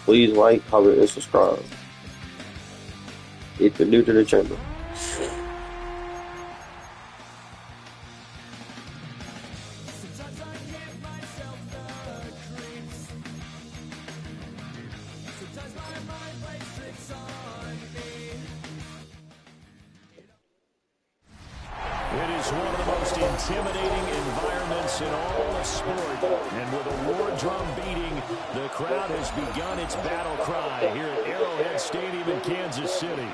Please like, comment, and subscribe if you're new to the channel. It is one of the most intimidating environments in all of sport. And with a war drum beating, the crowd has begun its battle cry here at Arrowhead Stadium in Kansas City.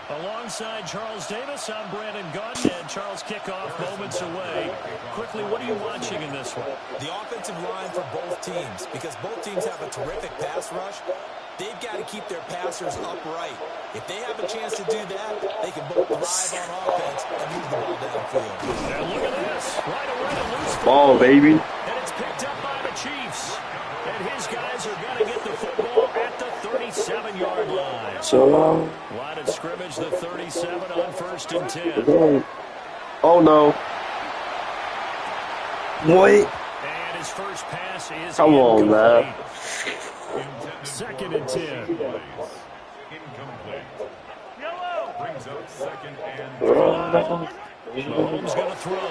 Alongside Charles Davis, I'm Brandon Gaudin, and Charles, kickoff moments away. Quickly, what are you watching in this one? The offensive line for both teams, because both teams have a terrific pass rush. They've got to keep their passers upright. If they have a chance to do that, they can both thrive on offense and move the ball downfield. And look at this. Right away, a loose Ball, baby. And it's picked up by the Chiefs. And his guys are going to get the football at the 37-yard line. So long. Line of scrimmage, the 37 on 1st and 10. Oh, no. Wait. And his first pass is Come on, man. 2nd and 10. Incomplete. Brings up 2nd and 10. Mahomes going to throw.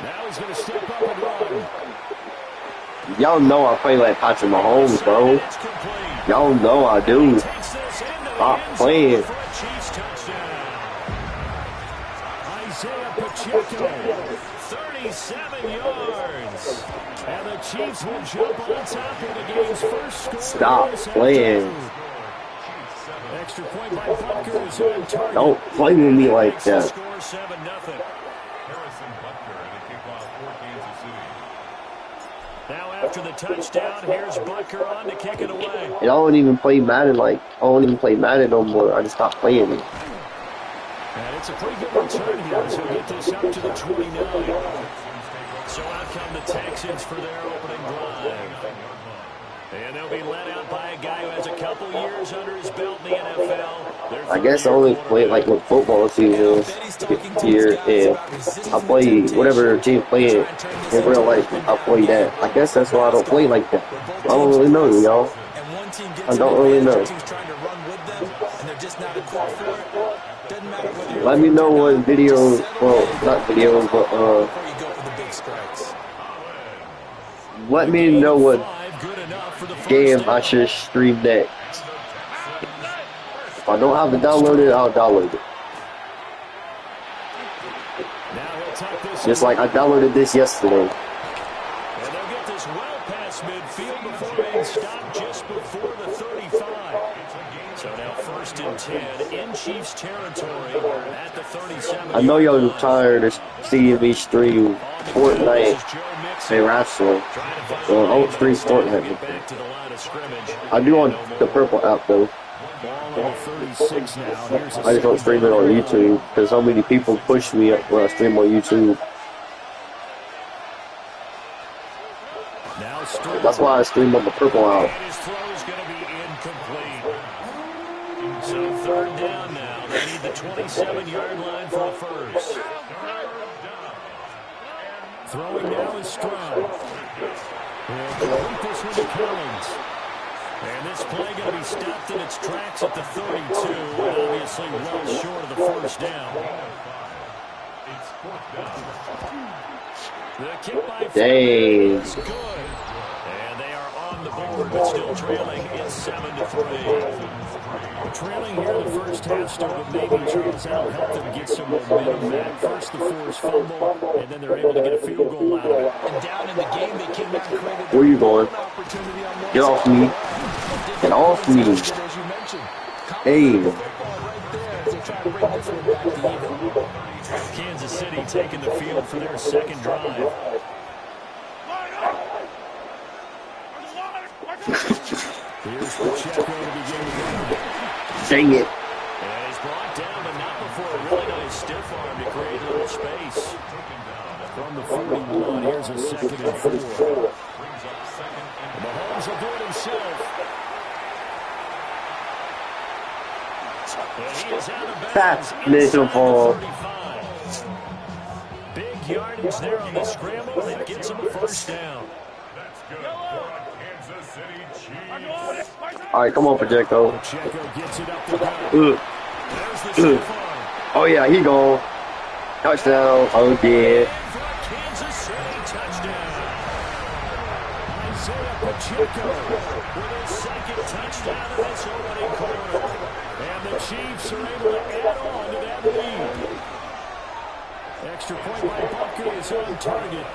Now he's going to step up and run. Y'all know I play like Patrick Mahomes, bro. It's complete. Y'all know I do. Takes this into the Stop end zone playing. for a Chiefs touchdown. Isaiah Pacheco, 37 yards. And the Chiefs will jump on top of the game's first score. Stop playing. Extra point by Butker is on target. Don't play with me like Makes the that. score 7-0. Harrison Butker and a kickoff for Kansas City. Now after the touchdown, here's Butker on to kick it away. And I don't even play Madden I don't even play Madden no more. I just stopped playing it. And it's a pretty good return here as he'll get this up to the 29. So out come the Texans for their opening drive. And they'll be led out by a guy who has a couple years under his belt in the NFL. I guess I only play like when football season is here, and I play whatever team playing in real life. I play that. I guess that's why I don't play like that. I don't really know, y'all. I don't really know. Let me know what video, well, not video, but let me know what game I should stream next. If I don't have it downloaded, I'll download it. Just like I downloaded this yesterday. And they'll get this well past midfield before being stopped just before the 35. So now 1st and 10 in Chiefs territory at the 37. I know y'all are tired of seeing me stream Fortnite and wrestling. Well, I don't stream Fortnite. I do on the Purple app though. I just don't stream it on YouTube because so many people push me when I stream on YouTube. That's why I stream on the Purple app. His throw is going to be incomplete. So 3rd down now. They need the 27-yard line for a first. Throwing now is Stroud. He'll complete this one to Collins. And this play going to be stopped in its tracks at the 32, and obviously well short of the first down. The kick by Dang. is good. And they are on the board, but still trailing. It's 7-3. Trailing here the first half started. Maybe Charles Allen helped them get some momentum back. First the forced fumble, and then they're able to get a field goal out of it. And down in the game, they came out and created Where you going? Get off me. Get off me. Hey. Kansas City taking the field for their second drive. Here's Pacheco to begin the game. Dang it. And he's brought down, but not before a really nice stiff arm to create a little space. From the 41, here's a 2nd and 4. Mahomes will do it himself. And he is out of bounds. That's miserable. Big quick yardage there on the scramble, and it gets him a first down. That's good for a Kansas City Chiefs. All right, come on, Pacheco. Pacheco gets it up the gut. There's the stiff arm. Oh, yeah, he gone. Touchdown. Oh, yeah. For a Kansas City touchdown. Isaiah Pacheco with his second touchdown in this opening quarter. And the Chiefs are able to add on to that lead. Extra point by Butker is on target.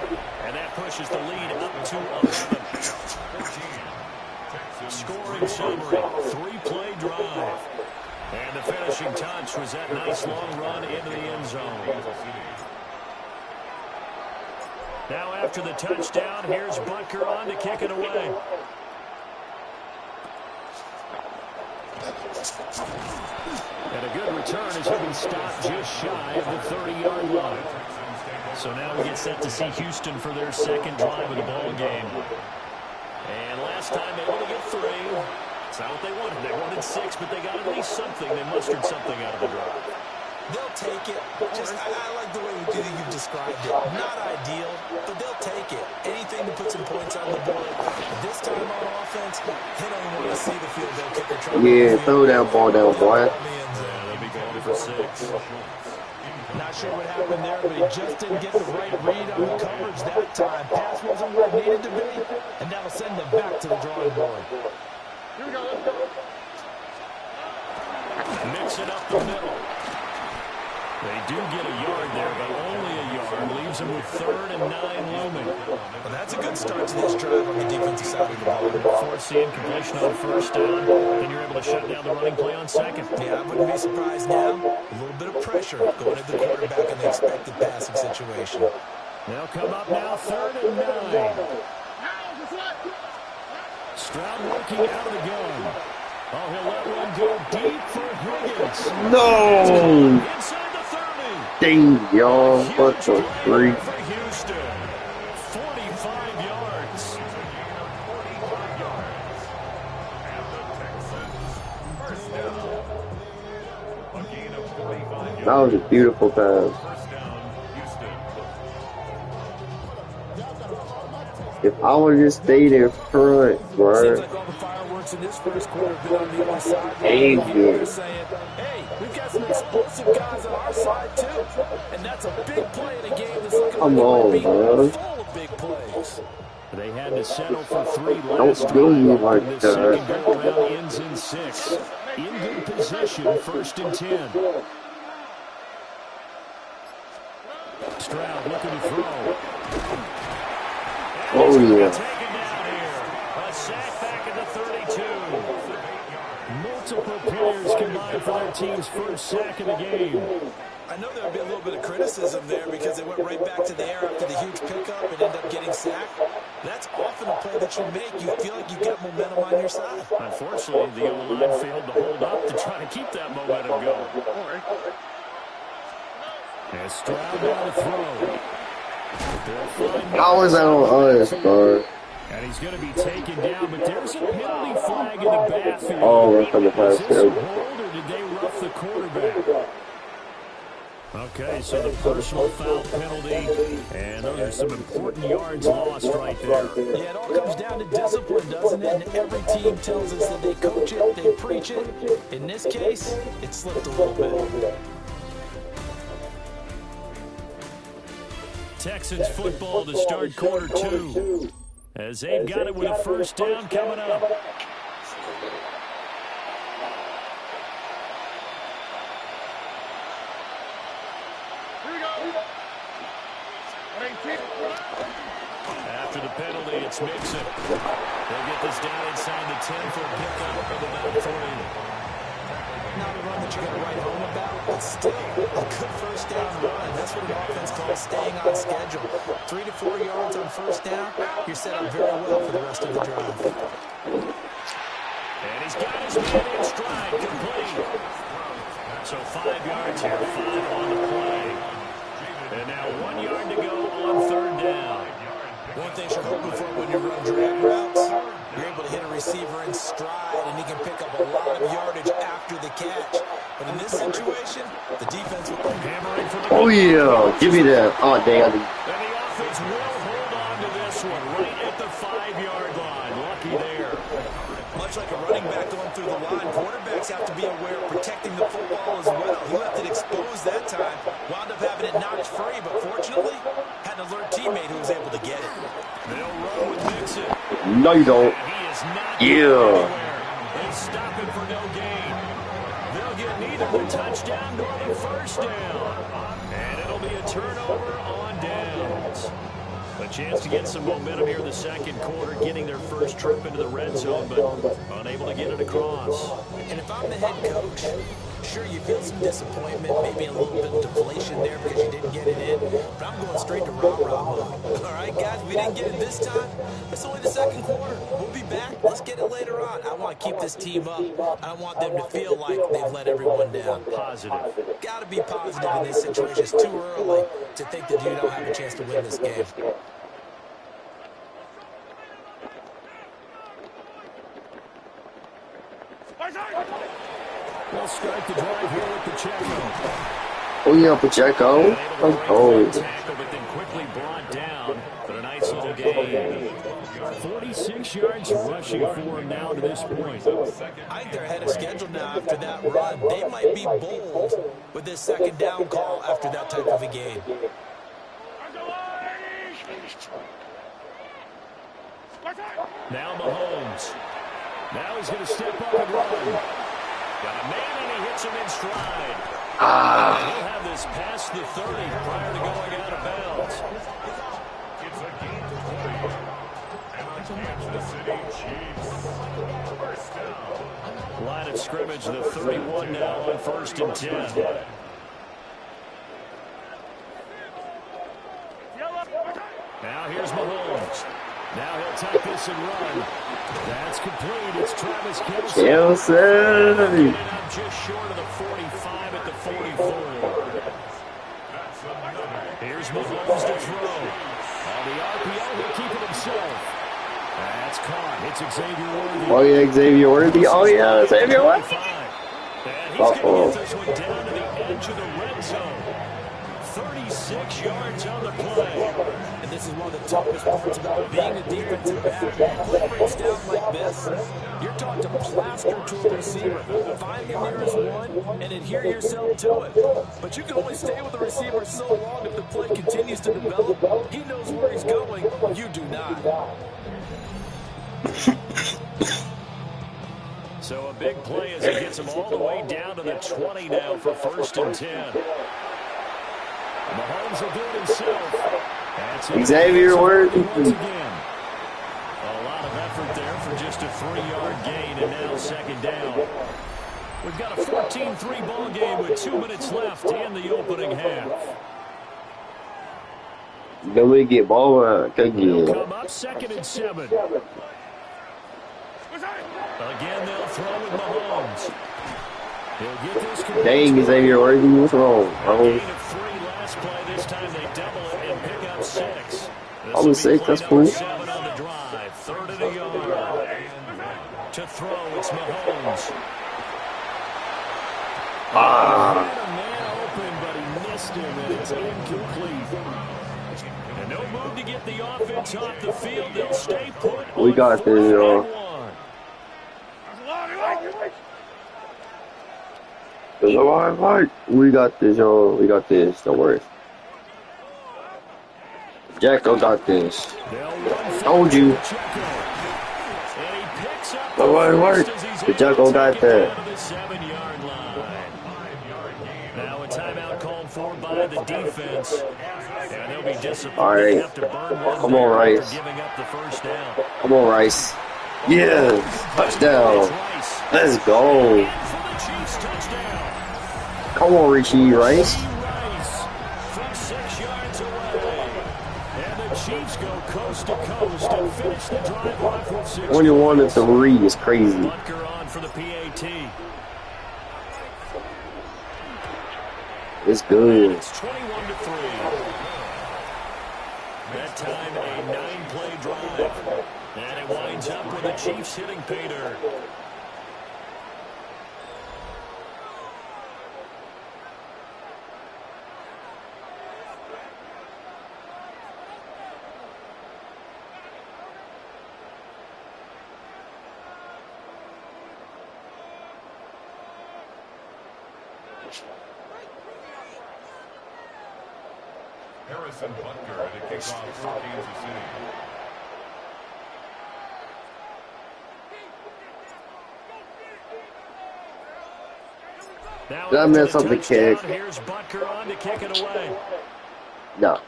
And that pushes the lead up to 11. Scoring summary, 3-play drive. And the finishing touch was that nice long run into the end zone. Now after the touchdown, here's Butker on to kick it away. And a good return as he'll be stopped just shy of the 30-yard line. So now we get set to see Houston for their second drive of the ball game. And last time able to get 3. It's not what they wanted. They wanted 6, but they got at least something. They mustered something out of the drive. They'll take it. I like the way you've described it. Not ideal, but they'll take it. Anything to put some points on the board. This time on offense, they don't even want to see the field goal kicker trying Yeah, throw that ball down, boy. They'll be going for 6. Not sure what happened there, but he just didn't get the right read on the coverage that time. Pass wasn't where it needed to be, and that'll send them back to the drawing board. Here we go, let's go. Mix it up the middle. They do get a yard there, but only a yard. Leaves them with 3rd and 9 looming. Well, that's a good start to this drive on the defensive side of the ball. Force the incompletion on 1st down, then you're able to shut down the running play on 2nd. Yeah, I wouldn't be surprised now. A little bit of pressure going at the quarterback in the expected passing situation. They'll come up now, 3rd and 9. Stroud working out of the gun. Oh, he'll let one go deep for Higgins. No! Inside the 30. Dang, y'all. What the freak? For Houston. 45 yards. That was a beautiful pass. If I would just stayed in front, bro. Seems like all the fireworks in this first quarter have been on the other side. Dang They're it. saying, hey, we've got some explosive guys on our side, too. And that's a big play in a game that's looking Come like on, it might be bro. full of big plays. They had to settle for 3 Don't last do me drive. like The second that. go around ends in 6. In good position, 1st and 10. Stroud looking to throw. Oh, yeah. Taken down here. A sack back at the 32. Multiple players combined for their team's first sack of the game. I know there would be a little bit of criticism there because they went right back to the air after the huge pickup and ended up getting sacked. That's often a play that you make. You feel like you've got momentum on your side. Unfortunately, the O-line failed to hold up to try to keep that momentum going. And Stroud down to throw. How was that on us, bro? And he's going to be taken down, but there's a penalty flag in the backfield. Oh, we're from the pass Is this a field. hold, or did they rough the quarterback? Okay, so the personal foul penalty, and those are some important yards lost right there. Yeah, it all comes down to discipline, doesn't it? And every team tells us that they coach it, they preach it. In this case, it slipped a little bit. Texans football to start quarter 2, as they've got it with a first down coming up. After the penalty, it's Mixon. They'll get this down inside the 10 for a pickup of about 3. Not a run that you're going to write home about, but still a good first down run. That's what an offense calls staying on schedule. 3 to 4 yards on first down, you're set up very well for the rest of the drive. And he's got his man in stride, complete. So 5 yards here, 5 on the play. And now 1 yard to go on 3rd down. One thing you're hoping for when you run drag routes, you're able to hit a receiver in stride, and he can pick up a lot of yardage after the catch. But in this situation, the defense will Hammering for the Oh, yeah. Give me that. Oh, dang. And the offense will hold on to this one right at the 5-yard line. Lucky there. Much like a running back going through the line, quarterbacks have to be aware of protecting the football as well. He left it exposed that time, wound up having it knocked free, but fortunately, had an alert teammate who was able to get it. They'll run with Mixon. No, you don't. He is not Yeah. They stop him for no gain. They'll get neither the touchdown nor the first down. And it'll be a turnover on downs. A chance to get some momentum here in the second quarter, getting their first trip into the red zone, but unable to get it across. And if I'm the head coach, sure, you feel some disappointment, maybe a little bit of deflation there because you didn't get it in, but I'm going straight to rah-rah mode. All right, guys, we didn't get it this time. It's only the second quarter. We'll be back. Let's get it later on. I want to keep this team up. I don't want them to feel like they've let everyone down. Positive. Got to be positive in this situation. It's too early to think that you don't have a chance to win this game. We'll start the drive here with Pacheco. Oh, yeah, Pacheco. Oh. Tackle, but then quickly brought down. But a nice little gain. 46 yards rushing for him now to this point. I think they're ahead of schedule now after that run. They might be bold with this second down call after that type of a game. Now Mahomes. Now he's going to step up and run. Got a man and he hits him in stride. He'll have this past the 30 prior to going out of bounds. It's a gain of 20. And the Kansas City Chiefs. First down. Line of scrimmage, the 31 now on 1st and 10. Now here's Mahomes. Now he'll take this and run. That's complete. It's Travis Kelce. Kelce. Just short of the 45 at the 44. Here's Mahomes to throw. On the RPO, he'll keep it himself. That's caught. It's Xavier Worthy. Oh, yeah, Xavier Worthy. Oh, yeah, Xavier Worthy. And he's going to get this one down to the edge of the red zone. 36 yards on the play. And this is one of the toughest parts about being a defensive back. Play breaks down like this. You're taught to plaster to a receiver. Find the nearest one and adhere yourself to it. But you can only stay with the receiver so long if the play continues to develop. He knows where he's going. You do not. So a big play as he gets him all the way down to the 20 now for 1st and 10. Mahomes will do it himself. That's Xavier Worthy. Once again. A lot of effort there for just a 3-yard gain, and now second down. We've got a 14-3 ball game with 2 minutes left in the opening half. Then we get ball out. They'll come up 2nd and 7. Again, they'll throw with Mahomes. He'll get this complete. Dang, Xavier Worthy. What's wrong? Gain of 3 last play. This time they double it and pick up 6. I'm 6. That's cool. 7 on the drive. 3rd and a yard. To throw, it's Mahomes. Had a man open, but he missed him, and it's incomplete. And no move to get the offense off the field. They'll stay put. We got this, y'all. We got this, y'all. We got this. Don't worry. Jacko got this. Told you. Don't worry. The Jacko got that. Now a timeout called for by the defense. And they'll be disappointed. All right. They have to burn one Come on, there Rice. after giving up the first down. Come on, Rice. Yes. Touchdown. Let's go. For the Chiefs touchdown. Come on, Richie Rice. From 6 yards away. And the Chiefs go coast to coast and finish the drive off with 6. 21-3 is crazy. Butker on for the PAT. It's good. It's 21-3. That time a 9-play drive. And it winds up with the Chiefs hitting pay dirt. Harrison Butker to kick off for Kansas City. Now Did I mess up the kick? Here's Butker on to kick it away. No.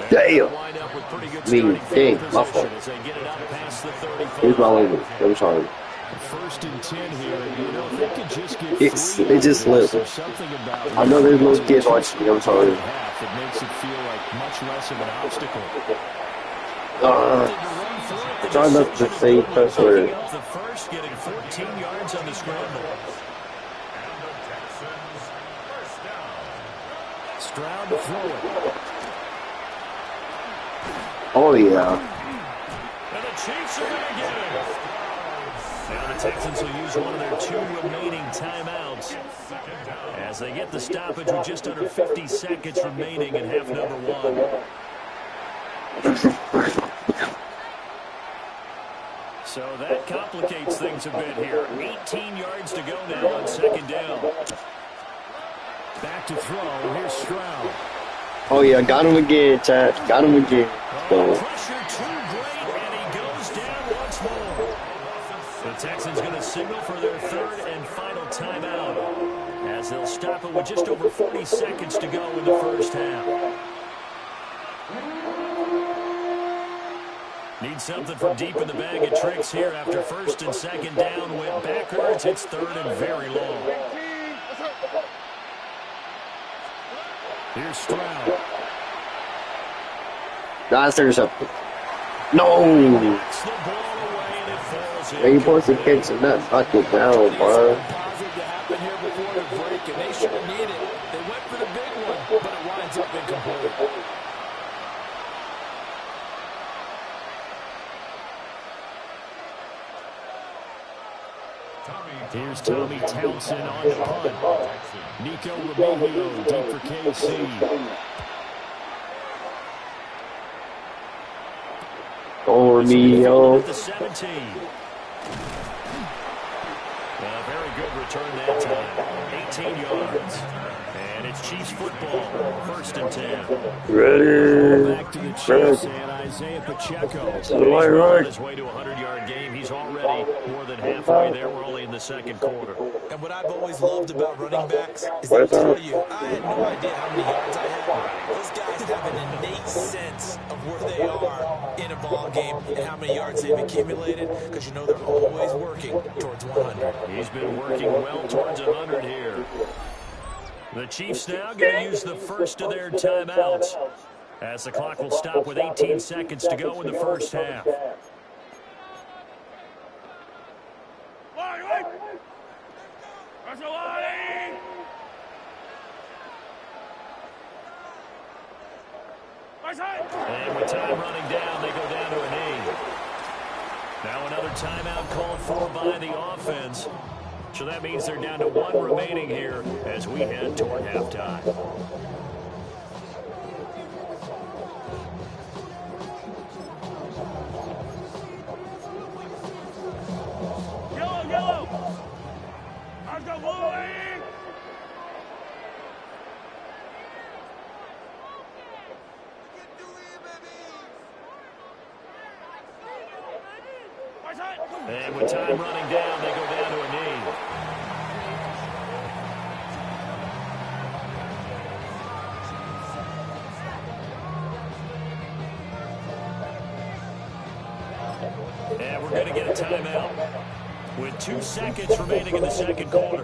Damn. Dang, my fault. Here's my language. I'm sorry. First and 10 here. You know, if they could just get It just slipped. I know there's no kids watching me. I'm sorry. It makes it feel like much less of an obstacle. Try not to say cuss word. The first, getting 14 yards on the scramble. And the Texans first down. Stroud to throw it. Oh, yeah. And the Chiefs are going to get it. Now the Texans will use one of their 2 remaining timeouts as they get the stoppage with just under 50 seconds remaining in half number 1. So that complicates things a bit here. 18 yards to go now on second down. Back to throw. Here's Stroud. Oh, yeah. Got him again, Chad. Got him again. Oh, pressure too great, and he goes down once more. The Texans going to signal for their 3rd and final timeout as they'll stop it with just over 40 seconds to go in the first half. Need something from deep in the bag of tricks here after first and second down went backwards. It's 3rd and very long. Here's Stroud. That's intercepted. No! Are you supposed to catch and not knock it down, bro? Positive to happen here before the break, and they should have needed it. They went for the big one, but it winds up incomplete. Here's Tommy Townsend on the punt. Nico Remigio deep for KC. Romeo. At the 17. A very good return that time. 18 yards. And it's Chiefs football. 1st and 10. Ready. Back to the Chiefs and Isaiah Pacheco. He's on his way to a 100-yard game. He's already more than halfway there. We're only in the second quarter. And what I've always loved about running backs is they tell you, I had no idea how many yards I had. Those guys have an innate sense of where they are in a ball game and how many yards they've accumulated, because you know they're always working towards 100. He's been working well towards 100 here. The Chiefs now going to use the first of their timeouts as the clock will stop with 18 seconds to go in the first half. And with time running down, they go down to a knee. Now another timeout called for by the offense. So that means they're down to 1 remaining here as we head toward halftime. Yellow! Let's go, boy! And with time running down, they go down to a knee. And we're going to get a timeout with 2 seconds remaining in the second quarter.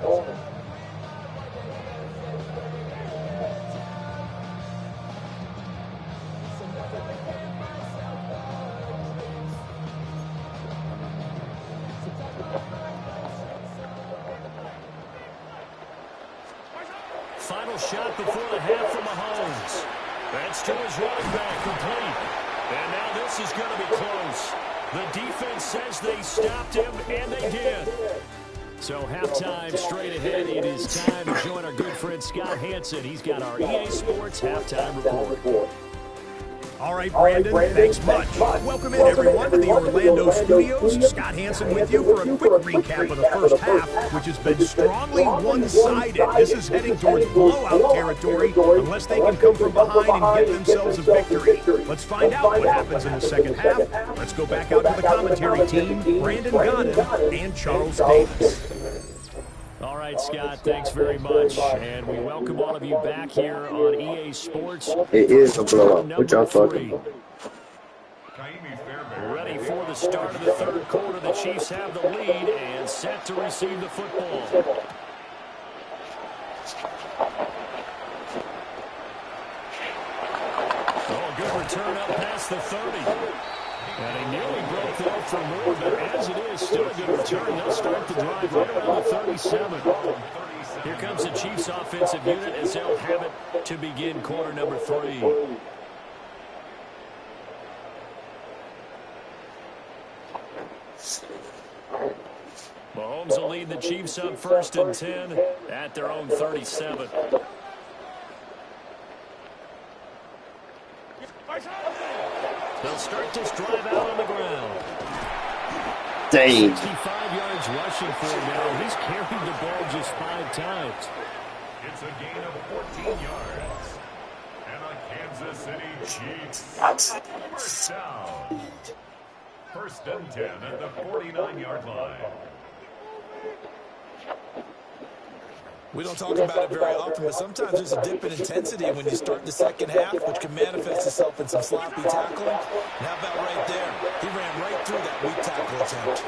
Final shot before the half from Mahomes. That's to his running back, complete. And now this is going to be close. The defense says they stopped him, and they did. So halftime straight ahead. It is time to join our good friend Scott Hanson. He's got our EA Sports halftime report. All right, Brandon, thanks much. Welcome in, everyone, to the Orlando studios. Scott Hansen with you for a quick recap of the first half, which has been strongly one-sided. This is heading towards blowout territory unless they can come from behind and get themselves a victory. Let's find out what happens in the second half. Let's go back out to the commentary team, Brandon Gaudin and Charles Davis. All right, Scott, thanks very much. And we welcome all of you back here on EA Sports. It is a blowout. What y'all talking about? Ready for the start of the third quarter. The Chiefs have the lead and set to receive the football. Oh, good return up past the 30. And he nearly broke that for more, but as it is, still a good return. They'll start the drive right around the 37. Here comes the Chiefs offensive unit as they'll have it to begin quarter number 3. Mahomes will lead the Chiefs up 1st and 10 at their own 37. They'll start this drive out on the ground. Dang. 65 yards rushing for him now. He's carried the ball just 5 times. It's a gain of 14 yards. And a Kansas City Chiefs. First down. 1st and 10 at the 49-yard line. We don't talk about it very often, but sometimes there's a dip in intensity when you start the second half, which can manifest itself in some sloppy tackling. And how about right there? He ran right through that weak tackle attempt.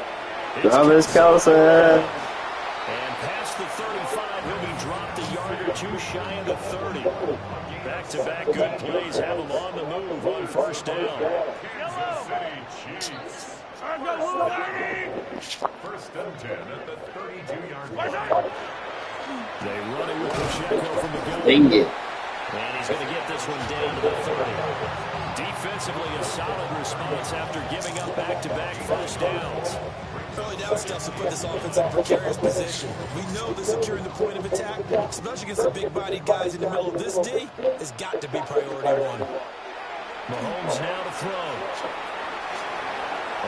Travis Kelce. And past the 35, he'll be dropped a yard or 2 shy of the 30. Back-to-back good plays have him on the move on 1st down. Kansas City Chiefs. 1st and 10 at the 32-yard line. They run it with Pacheco from the gun. Dang it. And he's going to get this one down to the 30. Defensively, a solid response after giving up back-to-back first downs. Early down stuff to put this offense in a precarious position. We know that securing the point of attack, especially against the big-bodied guys in the middle of this D, has got to be priority 1. Mahomes now to throw.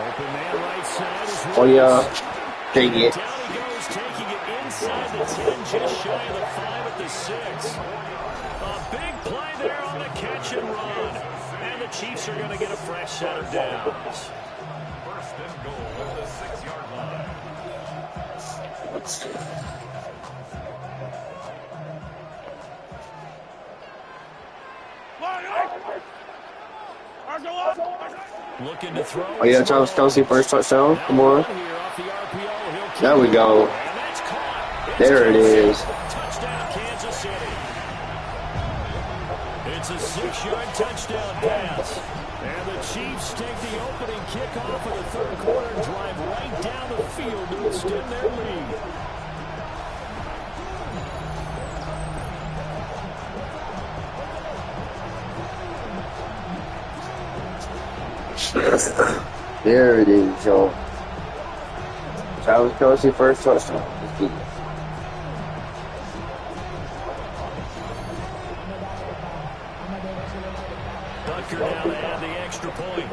Open man right side is Oh, yeah. Dang it. down he goes, taking it inside the 10, just shy of the 5 at the 6. A big play there on the catch and run. And the Chiefs are going to get a fresh set of downs. 1st and goal at the 6-yard line. Looking to throw. Oh, yeah, Travis Kelce, first touchdown. Come on. Here off the RPO, he'll keep There we go. And that's caught. There it is. Touchdown, Kansas City. It's a 6-yard touchdown pass. And the Chiefs take the opening kickoff of the third quarter and drive right down the field to extend their lead. There it is, y'all. Travis Kelce, first touchdown. Let's get it. Butker now to add the extra point.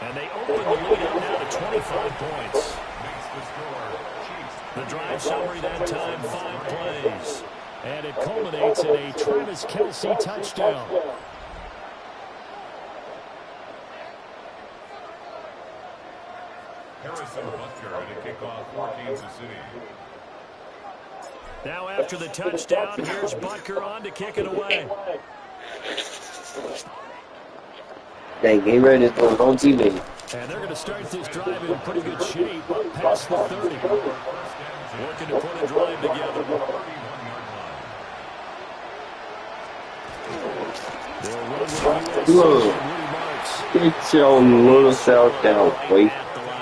And they open the lead up now to 25 points. Makes the score. Chiefs. The drive summary that time, 5 plays. And it culminates in a Travis Kelce touchdown. Harrison Butker at a kickoff for Kansas City. Now after the touchdown, here's Butker on to kick it away. Dang, game ready for his own teammate. And they're going to start this drive in pretty good shape up past the 30. Working to put a drive together. They'll run with the Whoa. Woody Marks. Get your little self down, boy.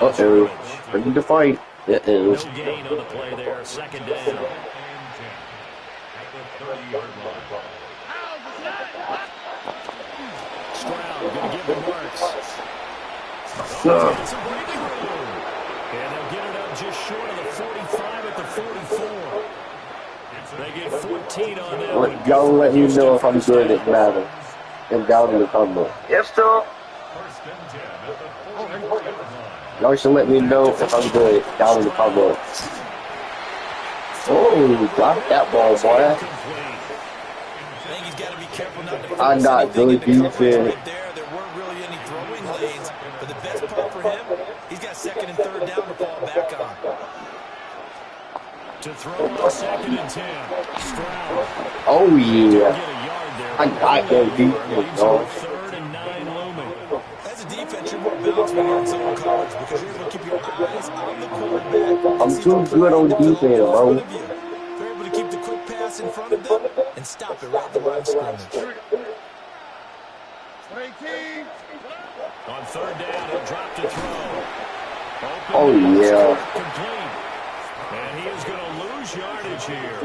Uh-oh. Ready to fight. No Uh-oh. gain on the play there. 2nd down. At the 30-yard line. Stroud going to give to Marks. No. It's a breaking room. And they'll get it up just short of the 45 at the 44. They get 14 on that one. Y'all let me know if I'm good at Madden. And down in the comment. Yes, sir. Y'all should let me know if I'm good down in the comments. Oh, drop that ball, boy. I got good defense. There weren't really any throwing lanes, but the best part for him, he's got second and third down to fall back on. To throw on 2nd and 10. Stroud. Oh, yeah. Get a yard there. I got good defense, dog. 3rd and 9 looming. As a defense, you're more balanced when you're in zone coverage because you're able to keep your eyes on the quarterback. I'm too good on defense, bro. They're able to keep the quick pass in front of them and stop it right at the line of scrimmage. On 3rd down, he'll drop to throw. Open Oh, yeah. complete. And he is going to lose yardage here.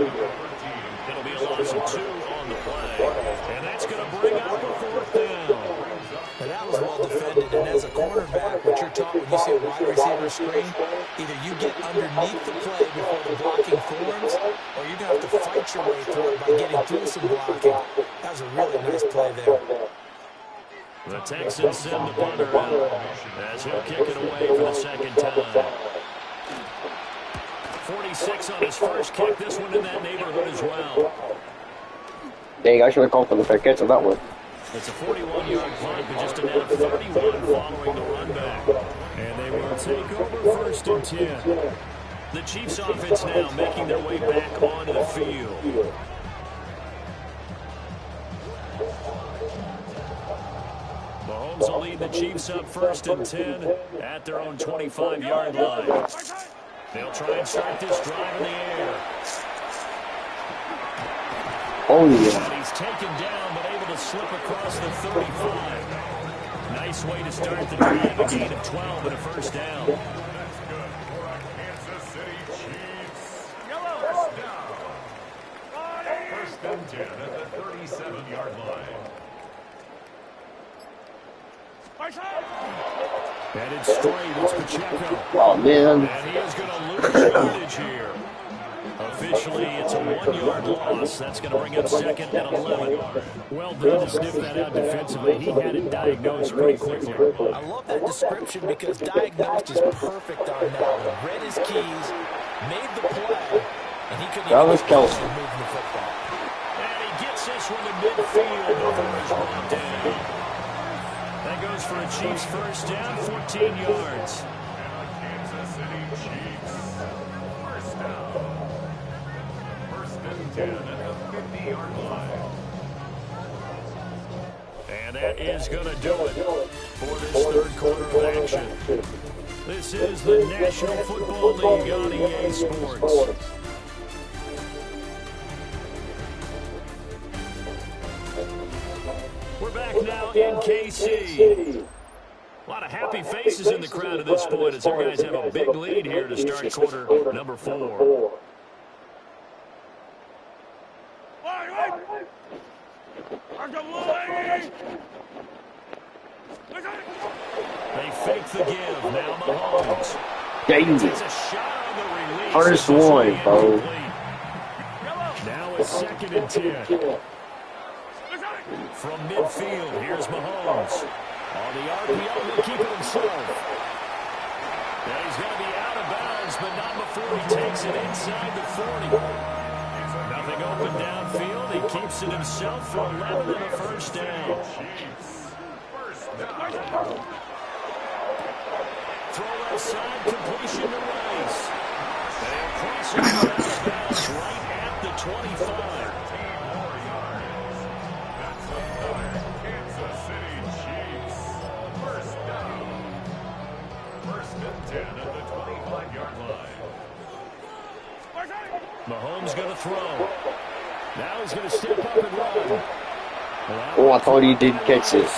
It'll be a loss of 2 on the play. And that's going to bring up a 4th down. Now that was well defended, and as a cornerback, what you're taught when you see a wide receiver screen, either you get underneath the play before the blocking forms, or you're going to have to fight your way through it by getting through some blocking. That was a really nice play there. The Texans send the punter out as he'll kick it away for the 2nd time. 46 on his first kick. This one in that neighborhood as well. Dang, I should have called for the fair catch on that one. It's a 41-yard punt, but just a net of 31 following the run back. And they will take over 1st and 10. The Chiefs offense now making their way back onto the field. Mahomes will lead the Chiefs up 1st and 10 at their own 25-yard line. They'll try and start this drive in the air. Oh, yeah. And he's taken down, but able to slip across the 35. Nice way to start the drive. A gain of 12 and a 1st down. Kansas City Chiefs. First and 10 at the 37-yard line. And it's straight. It's Pacheco. Oh, man. And he is going to lose yardage here. Officially, it's a 1-yard loss. That's going to bring up 2nd and 11. Well done to sniff that out defensively. He had it diagnosed pretty quickly. I love that description because diagnosed is perfect on that. He read his keys, made the play, and he couldn't That was even Kelsey. move the football. And he gets this one to midfield before he's brought down. That goes for a Chiefs 1st down, 14 yards. Kansas City Chiefs. First down. 1st and 10 at the 50-yard line. And that is going to do it for this 3rd quarter of action. This is the National Football League on EA Sports. We're back now in KC. A lot of happy faces in the crowd at this point as our guys have a big lead here to start quarter number 4. They fake the give. Now Mahomes. Dang Takes it. a shot on the release. First one, bro. Now it's 2nd and 10. From midfield, here's Mahomes. On the RPO, he'll keep it himself. Now he's going to be out of bounds, but not before he takes it inside the 40. Nothing open downfield. He keeps it himself for 11 and a 1st down. Throw outside, completion to Rice. They'll cross it out of bounds right at the 25. Kansas City Chiefs. First down. 1st and 10 at the 25-yard line. Mahomes going to throw. Now he's going to step up and run. Oh, I thought he didn't catch this.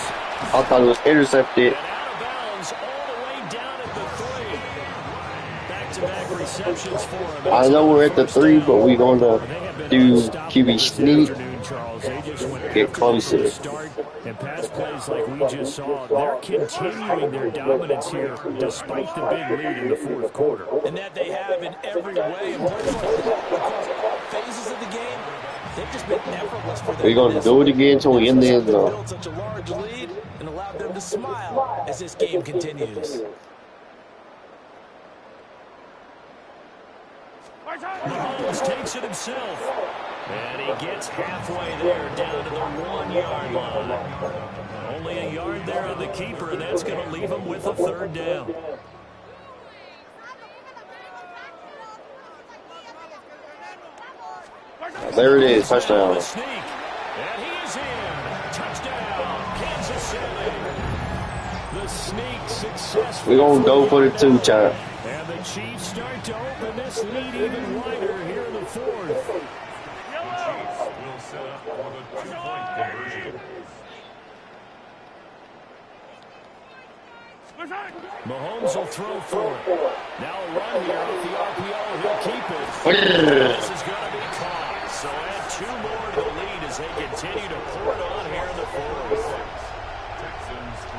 I thought it was intercepted. And out of bounds all the way down at the 3. Back-to-back receptions for him. I know we're at the 3, but we're going to do QB sneak. Get closer. And pass plays like we just saw, they're continuing their dominance here despite the big lead in the 4th quarter. And that they have in every way. And across all phases of the game, just been effortless for them. We're going to do it again until we end the end zone. Build such a large lead and allow them to smile as this game continues. Mahomes takes it himself. And he gets halfway there, down to the 1-yard line. Only a yard there on the keeper, and that's going to leave him with a third down. There it is, touchdown. And he is in. Touchdown, Kansas City. The sneak successful. We're going to go for the 2, champ. And the Chiefs start to open this lead even wider here in the fourth. Chiefs will set up for the 2-point conversion. Mahomes will throw for it. Now a run here off the RPO. He'll keep it. This is going to be caught. So add 2 more to the lead as they continue to pour it on here in the fourth. Texans 3.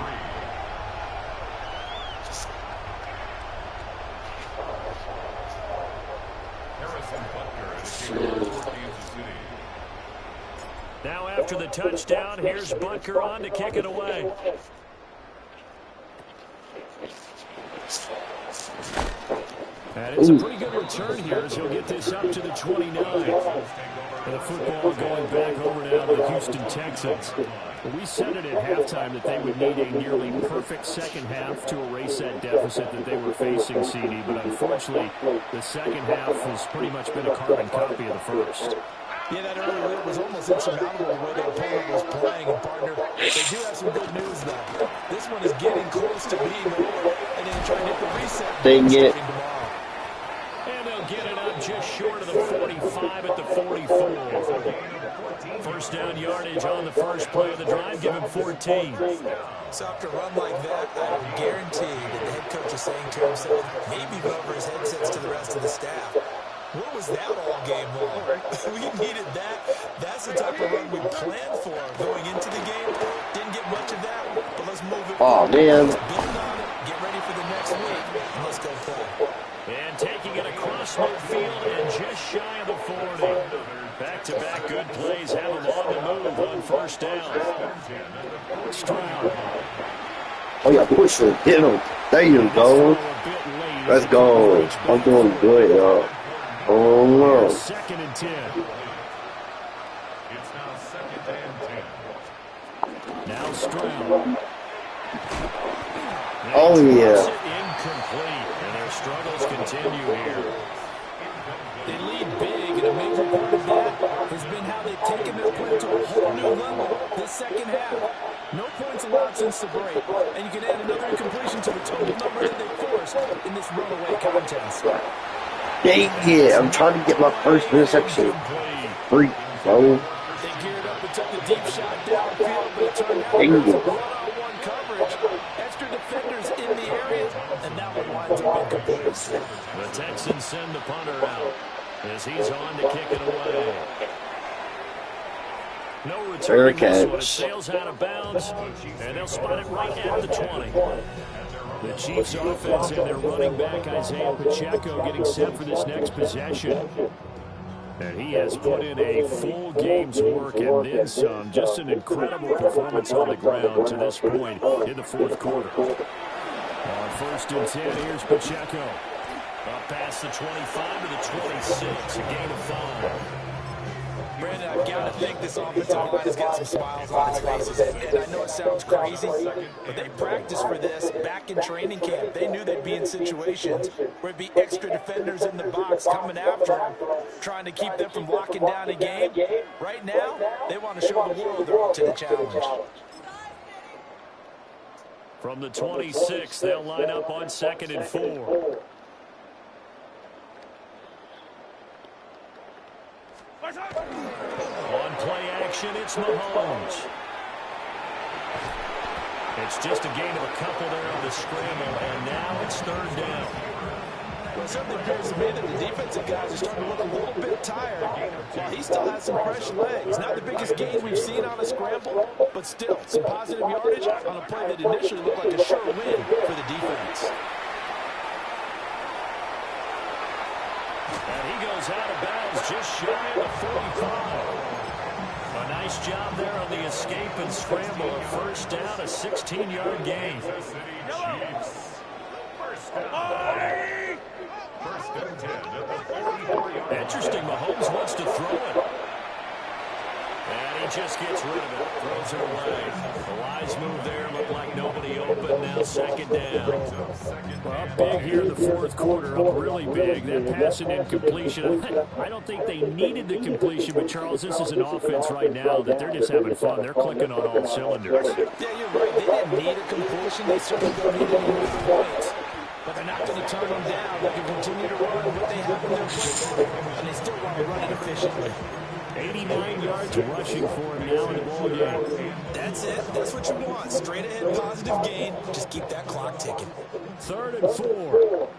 Harrison Butker at the kick for Kansas City. Now after the touchdown, here's Butker on to kick it away. And it's a pretty good return here as he'll get this up to the 29. And the football going back over now to the Houston Texans. We said it at halftime that they would need a nearly perfect second half to erase that deficit that they were facing, CD. But unfortunately, the second half has pretty much been a carbon copy of the first. Yeah, that early lead was almost insurmountable the way the opponent was playing. And, partner, they do have some good news, though. This one is getting close to being over, and then trying to hit the reset. Dang it. And they'll get it up just short of the 45 at the 44. First down yardage on the first play of the drive, give him 14. So after a run like that, I guarantee that the head coach is saying to himself, maybe go over his headsets to the rest of the staff. What was that all game long? We needed that. That's the type of run we planned for going into the game. Didn't get much of that, but let's move it. Oh, man. Let's build on it, get ready for the next week, and let's go play. And taking it across midfield and just shy of the 40. Back-to-back good plays have him on the move on first down. Stroud. Oh, yeah, push him. Hit him. There you go. Let's go. I'm doing good, y'all. Oh, no. Second and 10. It's now second and 10. Now Stroud. Oh, yeah. Incomplete, and their struggles continue here. They lead big, and a major part of that has been how they've taken their play to a whole new level this second half. No points allowed since the break, and you can add another incompletion to the total number that they forced in this runaway contest. Dang it. I'm trying to get my first interception. Freak, bro. They geared up and took the deep shot downfield, but it turned out Dang there was it. one-on-one coverage. Extra defenders in the area, and that one winds up incomplete. The Texans send the punter out as he's on to kick it away. No return. This one. It sails out of bounds, and they'll spot it right at the 20. The Chiefs offense and their running back Isaiah Pacheco getting set for this next possession. And he has put in a full game's work and then some. Just an incredible performance on the ground to this point in the fourth quarter. On first and 10, here's Pacheco. Up past the 25 to the 26, a gain of 5. Brandon, I've got to think this offensive line has got some smiles on its faces. And I know it sounds crazy, but they practiced for this back in training camp. They knew they'd be in situations where it'd be extra defenders in the box coming after them, trying to keep them from locking down a game. Right now, they want to show the world they're up to the challenge. From the 26, they'll line up on second and 4. On play action, it's Mahomes. It's just a gain of a couple there on the scramble, and now it's third down. Well, it certainly appears to me that the defensive guys are starting to look a little bit tired. While he still has some fresh legs. Not the biggest gain we've seen on a scramble, but still some positive yardage on a play that initially looked like a sure win for the defense. And he goes out of bounds just shy of the 45. Nice job there on the escape and scramble. A first down, a 16-yard gain. Kansas City Chiefs. First down. First and 10 at the 44-yard. Interesting. Mahomes wants to throw it. And he just gets rid of it. Throws it away. A wise move there. Looked like nobody open. Now second down. Well, big here in the fourth quarter. Up really big. That passing incompletion. I don't think they needed the completion, but Charles, this is an offense right now that they're just having fun. They're clicking on all cylinders. Yeah, you're right. They didn't need a completion. They certainly don't need any more points. But they're not going to turn them down. They can continue to run what they have in their pocket, and they still want to run it efficiently. 89 yards rushing for him now in the ball game. That's it. That's what you want. Straight ahead, positive gain. Just keep that clock ticking. 3rd and 4.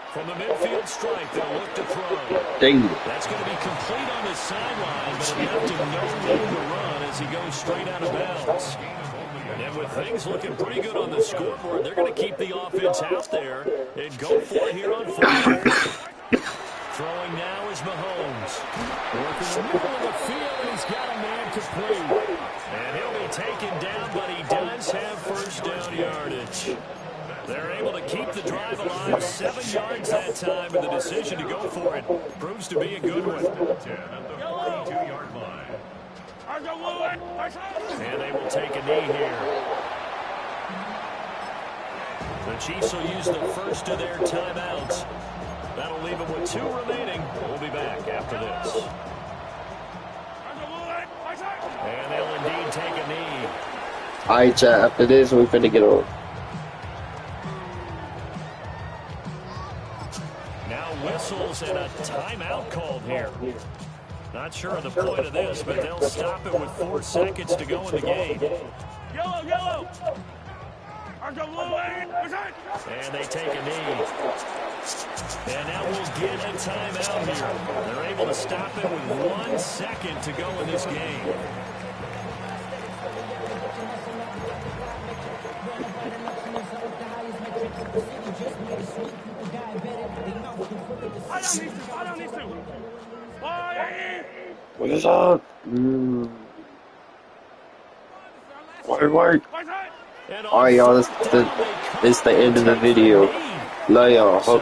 From the midfield strike, they'll look to throw. Dang. That's going to be complete on the sideline, but it left him no room to run as he goes straight out of bounds. And with things looking pretty good on the scoreboard, they're going to keep the offense out there and go for it here on 4th. Throwing now is Mahomes. Working the middle of the field, he's got a man complete. And he'll be taken down, but he does have first down yardage. They're able to keep the drive alive. 7 yards that time, and the decision to go for it proves to be a good one. 10 at the 42-yard line. And they will take a knee here. The Chiefs will use the first of their timeouts. That'll leave them with 2 remaining. We'll be back after this. And they'll indeed take a knee. All right, chat. After this, we finna get on. Now whistles and a timeout called here. Not sure of the point of this, but they'll stop it with 4 seconds to go in the game. Yellow! And they take a knee. And now we'll get a timeout here. They're able to stop it with 1 second to go in this game. What is up? Wait. Alright, y'all, this is the end of the video. Love y'all. Hope